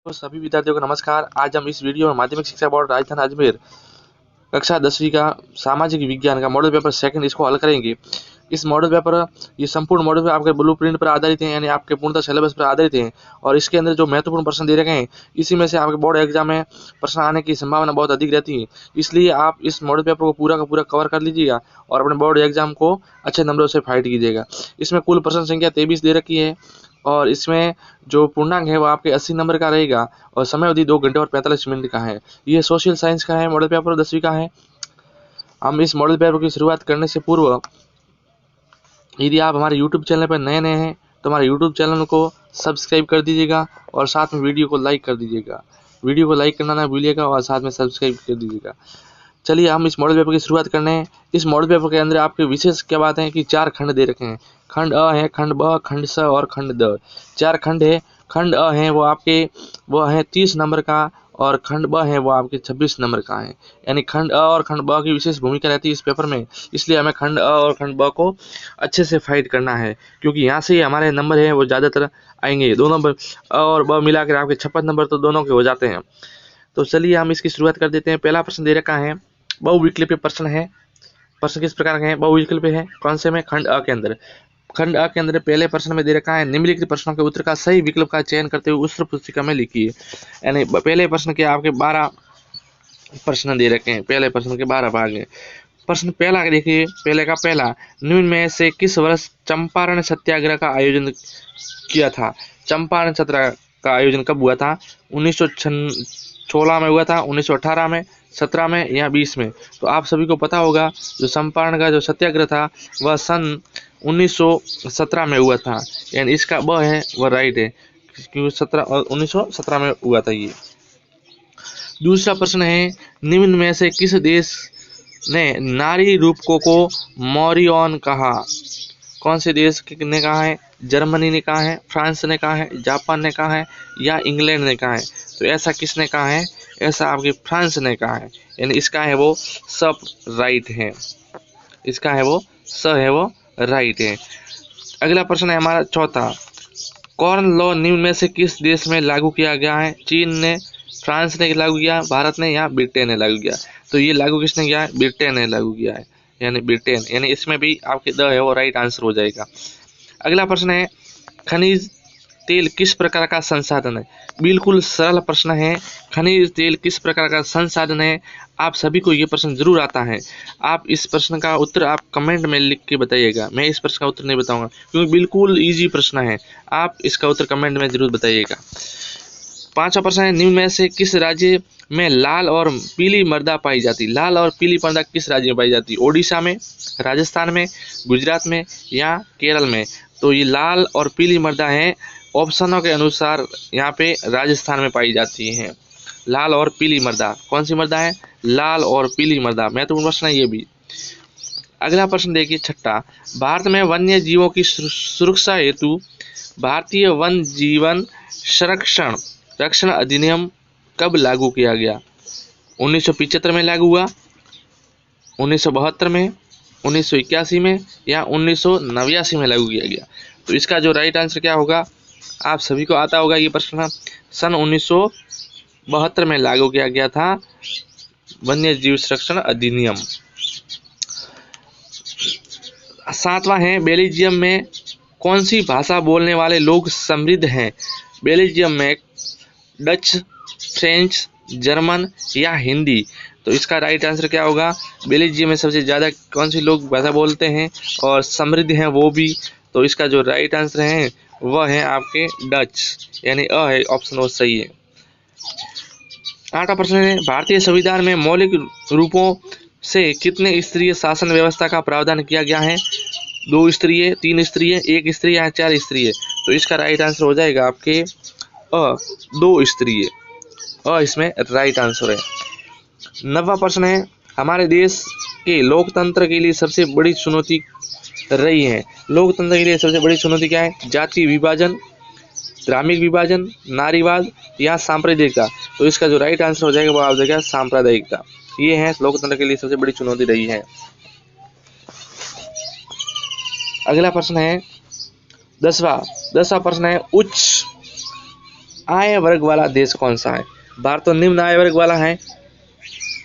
तो सभी विद्यार्थियों को नमस्कार। आज हम इस वीडियो में माध्यमिक शिक्षा बोर्ड राजधानी अजमेर कक्षा 10वीं का सामाजिक विज्ञान का मॉडल पेपर सेकंड इसको हल करेंगे। इस मॉडल पेपर ये संपूर्ण मॉडल पेपर आपके ब्लूप्रिंट पर आधारित है, यानी आपके पूर्णतः सिलेबस पर आधारित हैं। और इसके अंदर जो महत्वपूर्ण प्रश्न दे रखे हैं इसी में से आपके बोर्ड एग्जाम में प्रश्न आने की संभावना बहुत अधिक रहती है। इसलिए आप इस मॉडल पेपर को पूरा का पूरा कवर कर लीजिएगा और अपने बोर्ड एग्जाम को अच्छे नंबरों से फाइट कीजिएगा। इसमें कुल प्रश्न संख्या 23 दे रखी है और इसमें जो पूर्णांक है वो आपके 80 नंबर का रहेगा और समय अवधि 2 घंटे और 45 मिनट का है। ये सोशल साइंस का है, मॉडल पेपर 10वीं का है। हम इस मॉडल पेपर की शुरुआत करने से पूर्व यदि आप हमारे यूट्यूब चैनल पर नए नए हैं तो हमारे यूट्यूब चैनल को सब्सक्राइब कर दीजिएगा और साथ में वीडियो को लाइक कर दीजिएगा। वीडियो को लाइक करना ना भूलिएगा और साथ में सब्सक्राइब कर दीजिएगा। चलिए हम इस मॉडल पेपर की शुरुआत करने हैं। इस मॉडल पेपर के अंदर आपके विशेष क्या बात है कि 4 खंड दे रखे हैं। खंड अ है, खंड ब, खंड स और खंड द। 4 खंड है। खंड अ है वो है 30 नंबर का और खंड ब है वो आपके 26 नंबर का है। यानी खंड अ और खंड ब की विशेष भूमिका रहती है इस पेपर में। इसलिए हमें खंड अ और खंड ब को अच्छे से फाइट करना है क्योंकि यहाँ से हमारे नंबर है वो ज़्यादातर आएंगे। दो नंबर अ और ब मिलाकर आपके 56 नंबर तो दोनों के हो जाते हैं। तो चलिए हम इसकी शुरुआत कर देते हैं। पहला प्रश्न दे रखा है, बहुविकल्पीय प्रश्न है। प्रश्न किस प्रकार के हैं? बहुविकल्पीय है। कौन से में? खंड अ के अंदर। खंड अ के अंदर पहले प्रश्न में दे रखा है, निम्नलिखित प्रश्नों के उत्तर का सही विकल्प का चयन करते हुए उत्तर पुस्तिका में लिखिए। यानी पहले प्रश्न के आपके 12 प्रश्न दे रखे हैं। पहले प्रश्न के 12 भाग हैं। प्रश्न पहला देखिए, पहले का पहला, निम्न में से किस वर्ष चंपारण सत्याग्रह का आयोजन किया था? चंपारण सत्याग्रह का आयोजन कब हुआ था? 1916 में हुआ था, 1918 में, 17 में या 20 में? तो आप सभी को पता होगा जो चंपारण का जो सत्याग्रह था वह सन 1917 में हुआ था। यानी इसका ब है वह राइट है क्योंकि 1917 में हुआ था ये। दूसरा प्रश्न है, निम्न में से किस देश ने नारी रूपकों को मॉरियन कहा? कौन से देश ने कहा है? जर्मनी ने कहा है, फ्रांस ने कहा है, जापान ने कहा है या इंग्लैंड ने कहा है? तो ऐसा किसने कहा है? ऐसा आपके फ्रांस ने कहा है। यानी इसका है वो सब राइट है। इसका है वो स है वो राइट है। अगला प्रश्न है हमारा चौथा, कॉर्न लॉ निम्न में से किस देश में लागू किया गया है? चीन ने, फ्रांस ने लागू किया, भारत ने या ब्रिटेन ने लागू किया? तो ये लागू किसने किया है? ब्रिटेन ने लागू किया है। यानी ब्रिटेन, यानी इसमें भी आपके द है वो राइट आंसर हो जाएगा। अगला प्रश्न है, खनिज तेल किस प्रकार का संसाधन है? बिल्कुल सरल प्रश्न है। खनिज तेल किस प्रकार का संसाधन है? आप सभी को ये प्रश्न जरूर आता है। आप इस प्रश्न का उत्तर आप कमेंट में लिख के बताइएगा। मैं इस प्रश्न का उत्तर नहीं बताऊंगा क्योंकि बिल्कुल इजी प्रश्न है। आप इसका उत्तर कमेंट में जरूर बताइएगा। पांचवा प्रश्न है, निम्न में से किस राज्य में लाल और पीली मृदा पाई जाती है? लाल और पीली मृदा किस राज्य में पाई जाती है? ओडिशा में, राजस्थान में, गुजरात में या केरल में? तो ये लाल और पीली मृदा है ऑप्शनों के अनुसार यहाँ पे राजस्थान में पाई जाती है। लाल और पीली मृदा कौन सी मृदा है? लाल और पीली मृदा। महत्वपूर्ण प्रश्न है ये भी। अगला प्रश्न देखिए छठा, भारत में वन्य जीवों की सुरक्षा हेतु भारतीय वन जीवन संरक्षण रक्षण अधिनियम कब लागू किया गया? 1975 में लागू हुआ, 1972 में, 1981 में या 1989 में लागू किया गया? तो इसका जो राइट आंसर क्या होगा? आप सभी को आता होगा ये प्रश्न। सन 1972 में लागू किया गया था वन्य जीव संरक्षण अधिनियम। सातवां है, बेल्जियम में कौन सी भाषा बोलने वाले लोग समृद्ध हैं? बेल्जियम में डच, फ्रेंच, जर्मन या हिंदी? तो इसका राइट आंसर क्या होगा? बेल्जियम में सबसे ज़्यादा कौन सी लोग भाषा बोलते हैं और समृद्ध हैं वो भी? तो इसका जो राइट आंसर है वह है आपके डच, यानी अ है ऑप्शन वो सही है। आठवां प्रश्न है, भारतीय संविधान में मौलिक रूपों से कितने स्तरीय शासन व्यवस्था का प्रावधान किया गया है? 2 स्तरीय, 3 स्तरीय, 1 स्तरीय या 4 स्तरीय? तो इसका राइट आंसर हो जाएगा आपके अ 2 स्तरीय। अ इसमें राइट आंसर है। 9वां प्रश्न है, हमारे देश के लोकतंत्र के लिए सबसे बड़ी चुनौती रही है? लोकतंत्र के लिए सबसे बड़ी चुनौती क्या है? जाति विभाजन, धार्मिक विभाजन, नारीवाद या सांप्रदायिकता? तो इसका जो राइट आंसर हो जाएगा वो आ जाएगा सांप्रदायिकता। ये है लोकतंत्र के लिए सबसे बड़ी चुनौती रही है। अगला प्रश्न है 10वां प्रश्न है, उच्च आय वर्ग वाला देश कौन सा है? भारत तो निम्न आय वर्ग वाला है,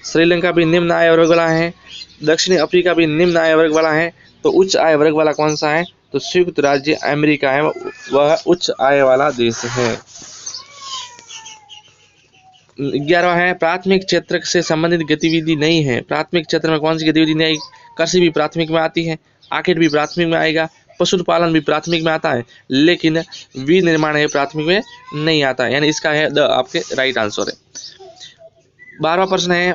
श्रीलंका भी निम्न आय वर्ग वाला है, दक्षिणी अफ्रीका भी निम्न आय वर्ग वाला है, तो उच्च आय वर्ग वाला कौन सा है? तो संयुक्त राज्य अमेरिका है, वह उच्च आय वाला देश है। 11वां है प्राथमिक क्षेत्र से संबंधित गतिविधि नहीं है। प्राथमिक क्षेत्र में कौन सी गतिविधि नहीं? कृषि भी प्राथमिक में आती है, आर्किड भी प्राथमिक में आएगा, पशुपालन भी प्राथमिक में आता है, लेकिन विनिर्माण है प्राथमिक में नहीं आता है, यानी इसका है द आपके राइट आंसर है। 12वां प्रश्न है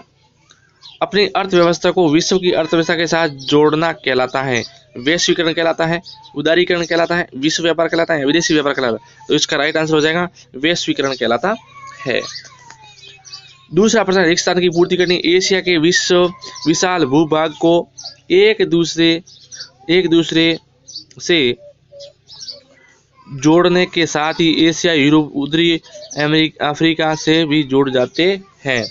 अपनी अर्थव्यवस्था को विश्व की अर्थव्यवस्था के साथ जोड़ना कहलाता है। वैश्वीकरण कहलाता है, उदारीकरण कहलाता है, विश्व व्यापार कहलाता है, विदेशी व्यापार कहलाता है, तो इसका राइट आंसर हो जाएगा वैश्वीकरण कहलाता है। दूसरा प्रश्न रेगिस्तान की पूर्ति करनी। एशिया के विश्व विशाल भूभाग को एक दूसरे से जोड़ने के साथ ही एशिया, यूरोप, उत्तरी अफ्रीका से भी जुड़ जाते हैं।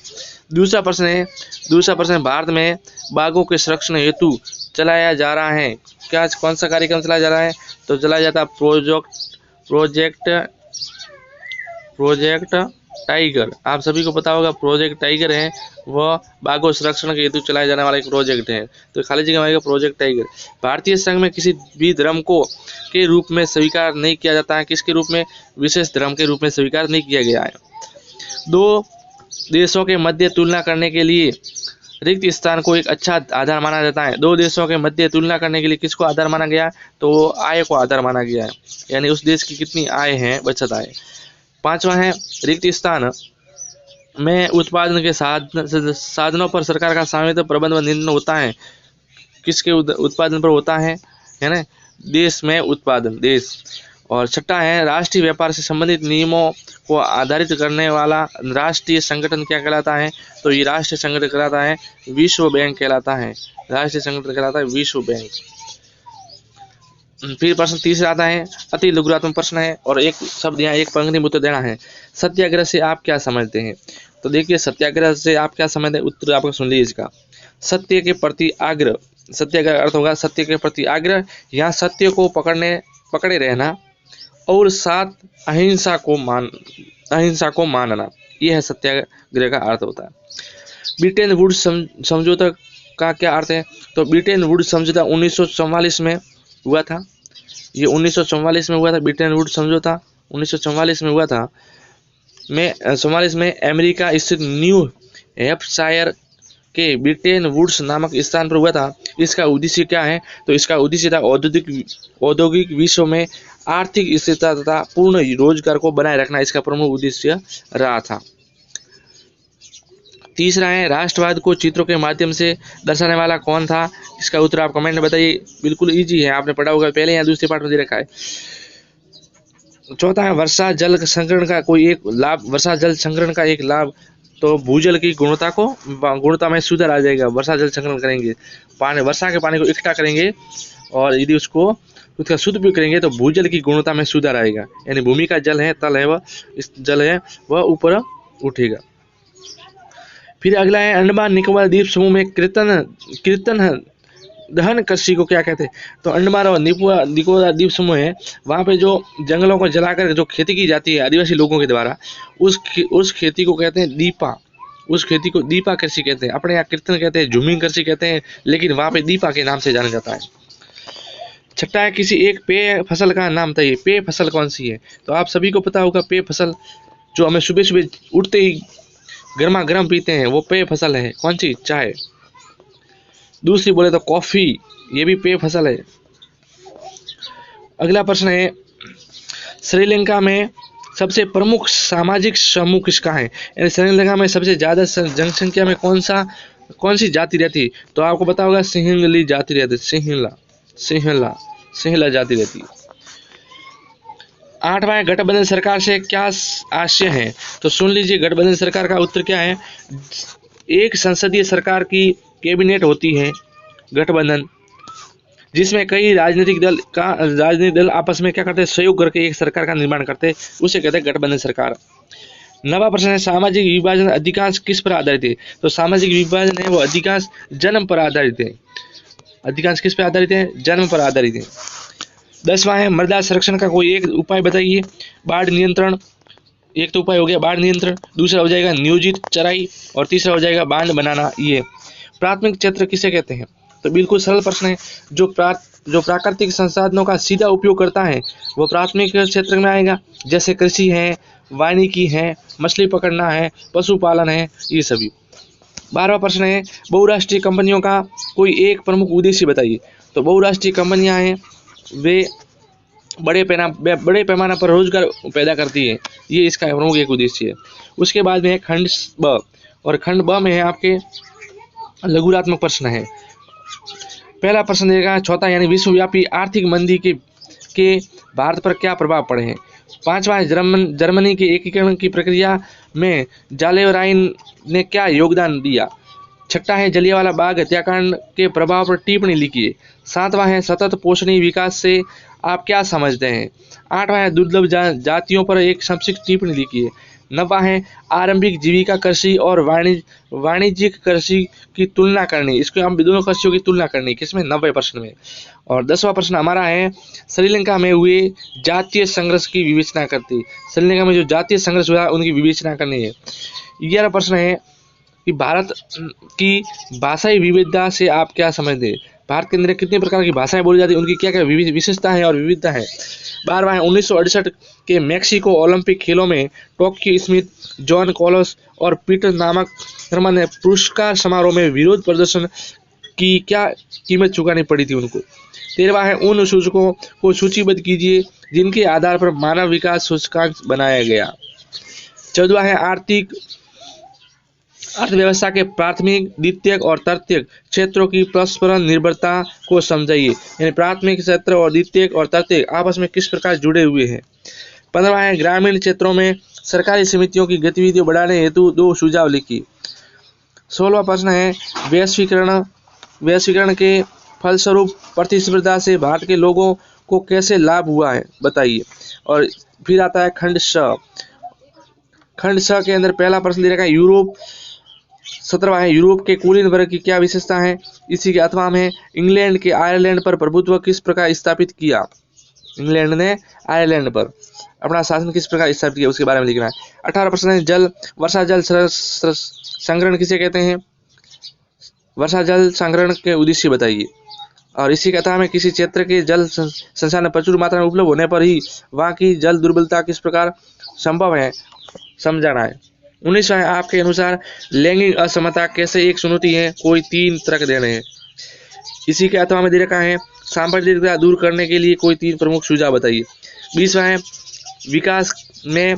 दूसरा प्रश्न भारत में बाघों के संरक्षण हेतु चलाया जा रहा है। क्या कौन सा कार्यक्रम चलाया जा रहा है? तो चलाया जाता है प्रोजेक्ट टाइगर। आप सभी को पता होगा प्रोजेक्ट टाइगर है, वह बाघों संरक्षण के हेतु चलाया जाने वाला एक प्रोजेक्ट है, तो खाली जगह में आएगा प्रोजेक्ट टाइगर। भारतीय संघ में किसी भी धर्म को के रूप में स्वीकार नहीं किया जाता है। किसके रूप में? विशेष धर्म के रूप में स्वीकार नहीं किया गया है। दो देशों के मध्य तुलना करने के लिए रिक्त स्थान को एक अच्छा आधार माना जाता है। दो देशों के मध्य तुलना करने के लिए किसको आधार माना गया? तो आय को आधार माना गया है, यानी उस देश की कितनी आय है, बचत आय। 5वां है रिक्त स्थान में उत्पादन के साधनों पर सरकार का स्वामित्व प्रबंध व नियंत्रण होता है। किसके उत्पादन पर होता है ना? देश में उत्पादन, देश। और 6वां है राष्ट्रीय व्यापार से संबंधित नियमों को आधारित करने वाला राष्ट्रीय संगठन क्या कहलाता है? तो ये राष्ट्रीय संगठन कहलाता है विश्व बैंक कहलाता है। राष्ट्रीय संगठन कहलाता है विश्व बैंक। फिर प्रश्न तीसरा आता है अति लघुरात्मक प्रश्न है, और एक शब्द यहाँ एक पंक्ति में उत्तर देना है। सत्याग्रह से आप क्या समझते हैं? तो देखिए सत्याग्रह से आप क्या समझते हैं, उत्तर आपको सुन लीजिए इसका। सत्य के प्रति आग्रह, सत्याग्रह अर्थ होगा सत्य के प्रति आग्रह। यहाँ सत्य को पकड़े रहना और साथ अहिंसा को मानना, यह है सत्याग्रह का अर्थ होता है। ब्रिटेन वुड्स समझौता का क्या अर्थ है? तो ब्रिटेन वुड्स समझौता 1944 में हुआ था। ये 1944 में हुआ था, ब्रिटेन वुड्स समझौता 1944 में हुआ था। 44 में अमेरिका स्थित न्यू हैम्पशायर के ब्रिटेन वुड्स नामक स्थान पर हुआ था। इसका उद्देश्य क्या है? तो इसका उद्देश्य था औद्योगिक विश्व में आर्थिक स्थिरता तथा पूर्ण रोजगार को बनाए रखना, इसका प्रमुख उद्देश्य रहा था। तीसरा है राष्ट्रवाद को चित्रों के माध्यम से दर्शाने वाला कौन था? इसका उत्तर आप कमेंट में बताइए। बिल्कुल इजी है, आपने पढ़ा होगा पहले या दूसरे पार्ट में दे रखा है। चौथा है वर्षा जल संग्रहण का कोई एक लाभ। वर्षा जल संग्रहण का एक लाभ, तो भूजल की गुणवत्ता में सुधार आ जाएगा। वर्षा जल संग्रहण करेंगे, वर्षा के पानी को इकट्ठा करेंगे और यदि उसका शुद्ध उपयोग करेंगे तो भूजल की गुणवत्ता में सुधार आएगा, यानी भूमि का जल है, तल है, वह इस जल है वह ऊपर उठेगा। फिर अगला है अंडमान निकोबार द्वीप समूह में कीर्तन दहन कृषि को क्या कहते हैं? तो अंडमान और निकोबार द्वीप समूह है, वहाँ पे जो जंगलों को जलाकर जो खेती की जाती है आदिवासी लोगों के द्वारा, उस खेती को कहते हैं दीपा। उस खेती को दीपा कृषि कहते हैं। अपने यहाँ कीर्तन कहते हैं, झूमिंग कृषि कहते हैं, लेकिन वहाँ पे दीपा के नाम से जाना जाता है। 6वां है किसी एक पेय फसल का नाम बताइए। पेय फसल कौन सी है? तो आप सभी को पता होगा पेय फसल जो हमें सुबह सुबह उठते ही गर्मा गर्म पीते हैं, वो पेय फसल है। कौन सी? चाय। दूसरी बोले तो कॉफी, ये भी पेय फसल है। अगला प्रश्न है श्रीलंका में सबसे प्रमुख सामाजिक समूह किसका है? यानी श्रीलंका में सबसे ज्यादा जनसंख्या में कौन सी जाति रहती है? तो आपको पता होगा सिंहली जाति रहती है। सिंहला जाति रहती है। 8वां गठबंधन सरकार से क्या आशय है? तो सुन लीजिए गठबंधन सरकार का उत्तर क्या है। एक संसदीय सरकार की कैबिनेट होती है गठबंधन, जिसमें कई राजनीतिक दल आपस में क्या करते हैं? सहयोग करके एक सरकार का निर्माण करते हैं, उसे कहते हैं गठबंधन सरकार। 9वां प्रश्न है सामाजिक विभाजन अधिकांश किस पर आधारित है? तो सामाजिक विभाजन है वो अधिकांश जन्म पर आधारित है। अधिकांश किस पर आधारित है? जन्म पर आधारित है। 10वां है मृदा संरक्षण का कोई एक उपाय बताइए। बाढ़ नियंत्रण, एक तो उपाय हो गया बाढ़ नियंत्रण, दूसरा हो जाएगा नियोजित चराई और तीसरा हो जाएगा बांध बनाना। ये प्राथमिक क्षेत्र किसे कहते हैं? तो बिल्कुल सरल प्रश्न है। जो प्राकृतिक संसाधनों का सीधा उपयोग करता है वो प्राथमिक क्षेत्र में आएगा, जैसे कृषि है, वानिकी है, मछली पकड़ना है, पशुपालन है, ये सभी। 12वां प्रश्न है बहुराष्ट्रीय कंपनियों का कोई एक प्रमुख उद्देश्य बताइए। तो बहुराष्ट्रीय कंपनियां हैं वे बड़े पैमाने पर रोजगार पैदा करती है, ये इसका प्रमुख एक उद्देश्य है। उसके बाद में है खंड ब, और खंड ब में है आपके लघुरात्मक प्रश्न है। पहला प्रश्न देगा चौथा यानी विश्वव्यापी आर्थिक मंदी के भारत पर क्या प्रभाव पड़े हैं। 5वां है जर्मनी के एकीकरण की प्रक्रिया में जालेवराइन ने क्या योगदान दिया। 6वां है जलियांवाला बाग हत्याकांड के प्रभाव पर टिप्पणी लिखिए। 7वां है सतत पोषणीय विकास से आप क्या समझते हैं। 8वां है दुर्लभ जातियों पर एक संक्षिप्त टिप्पणी लिखिए। 9वां है आरंभिक जीविका कृषि और वाणिज्यिक कृषि की तुलना करनी, इसको हम दोनों कृषियों की तुलना करनी किसमें, 90वें प्रश्न में। और 10वां प्रश्न हमारा है श्रीलंका में हुए जातीय संघर्ष की विवेचना करती। श्रीलंका में जो जातीय संघर्ष हुआ उनकी विवेचना करनी है। 11वां प्रश्न है कि भारत की भाषाई विविधता से आप क्या समझते हैं। भारत के अंदर कितने प्रकार की भाषाएं बोली जाती है, उनकी क्या क्या विशेषता है और विविधता है। 12वां है 1968 के मैक्सिको ओलंपिक खेलों में टोक्यो स्मिथ, जॉन कोलोस और पीटर नामक थर्मन ने पुरस्कार समारोह में विरोध प्रदर्शन की क्या कीमत चुकानी पड़ी थी उनको। 13वां है उन सूचकों को सूचीबद्ध कीजिए जिनके आधार पर मानव विकास सूचकांक बनाया गया। 14वां है अर्थव्यवस्था के प्राथमिक, द्वितीयक और तृतीयक क्षेत्रों की परस्पर निर्भरता को समझाइए, यानी प्राथमिक क्षेत्र और द्वितीयक और तृतीयक आपस में किस प्रकार जुड़े हुए हैं। 15वां है ग्रामीण क्षेत्रों में सरकारी समितियों की गतिविधियां बढ़ाने हेतु 2 सुझाव लिखिए। 16वां प्रश्न है वैश्वीकरण के फलस्वरूप प्रतिस्पर्धा से भारत के लोगों को कैसे लाभ हुआ है बताइए। और फिर आता है खंड स के अंदर पहला प्रश्न दे रखा है यूरोप। 17वां है यूरोप के कुलीन वर्ग की क्या विशेषता है। इसी के 8वां में इंग्लैंड के आयरलैंड पर प्रभुत्व किस प्रकार स्थापित किया। इंग्लैंड ने आयरलैंड पर अपना शासन किस प्रकार स्थापित किया उसके बारे में लिखना है। 18वां प्रश्न है वर्षा जल संग्रहण किसे कहते हैं। वर्षा जल संग्रहण के उद्देश्य बताइए। और इसी कथा में किसी क्षेत्र के जल संसाधन प्रचुर मात्रा में उपलब्ध होने पर ही वहां की जल दुर्बलता किस प्रकार संभव है समझाना है। 19वां है आपके अनुसार लैंगिक असमता कैसे एक चुनौती है, कोई 3 तर्क देने हैं। इसी के 8वां में दे रखा है सांप्रदायिकता दूर करने के लिए कोई 3 प्रमुख सुझाव बताइए। 20वां है विकास में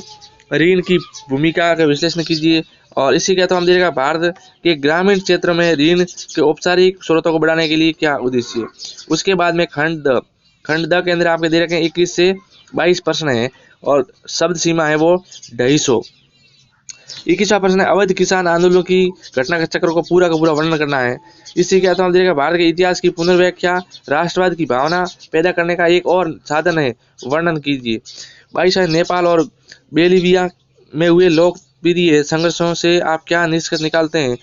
ऋण की भूमिका का विश्लेषण कीजिए। और इसी के 8वां में दे रखा भारत के ग्रामीण क्षेत्र में ऋण के औपचारिक स्रोतों को बढ़ाने के लिए क्या उद्देश्य है। उसके बाद में खंड द के अंदर आपके दे रखे हैं 21 से 22 प्रश्न है और शब्द सीमा है वो 250। 21वां प्रश्न है अवैध किसान आंदोलन की घटना के चक्र को पूरा का पूरा वर्णन करना है। इसी के आधार पर भारत के इतिहास की पुनर्व्याख्या राष्ट्रवाद की भावना पैदा करने का एक और साधन है, वर्णन कीजिए। 22वां नेपाल और बोलिविया में हुए लोकप्रिय संघर्षों से आप क्या निष्कर्ष निकालते हैं,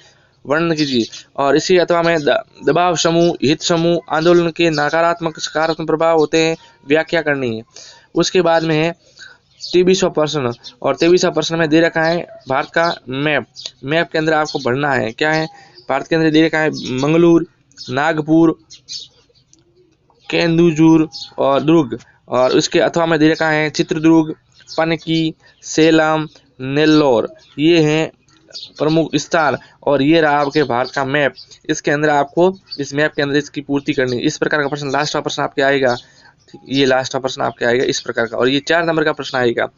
वर्णन कीजिए। और इसी अथवा में दबाव समूह, हित समूह आंदोलन के नकारात्मक सकारात्मक प्रभाव होते हैं, व्याख्या करनी है। उसके बाद में है 23वां प्रश्न और 23वां प्रश्न में दे रखा है भारत का मैप के अंदर आपको पढ़ना है क्या है। भारत के अंदर दे रखा है मंगलूर, नागपुर, केंदुझर और दुर्ग। और उसके अथवा में दे रखा है चित्रदुर्ग, पनकी, सेलम, नेल्लोर, ये हैं प्रमुख स्थान। और ये रहा आपके भारत का मैप। इसके अंदर आपको इस मैप के अंदर इसकी पूर्ति करनी। इस प्रकार का प्रश्न लास्ट का प्रश्न आपके आएगा, ये लास्ट का प्रश्न आपके आएगा इस प्रकार का। और ये 4 नंबर का प्रश्न आएगा।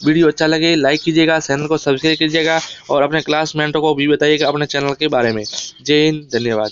वीडियो अच्छा लगे लाइक कीजिएगा, चैनल को सब्सक्राइब कीजिएगा और अपने क्लासमेटों को भी बताइएगा अपने चैनल के बारे में। जय हिंद, धन्यवाद।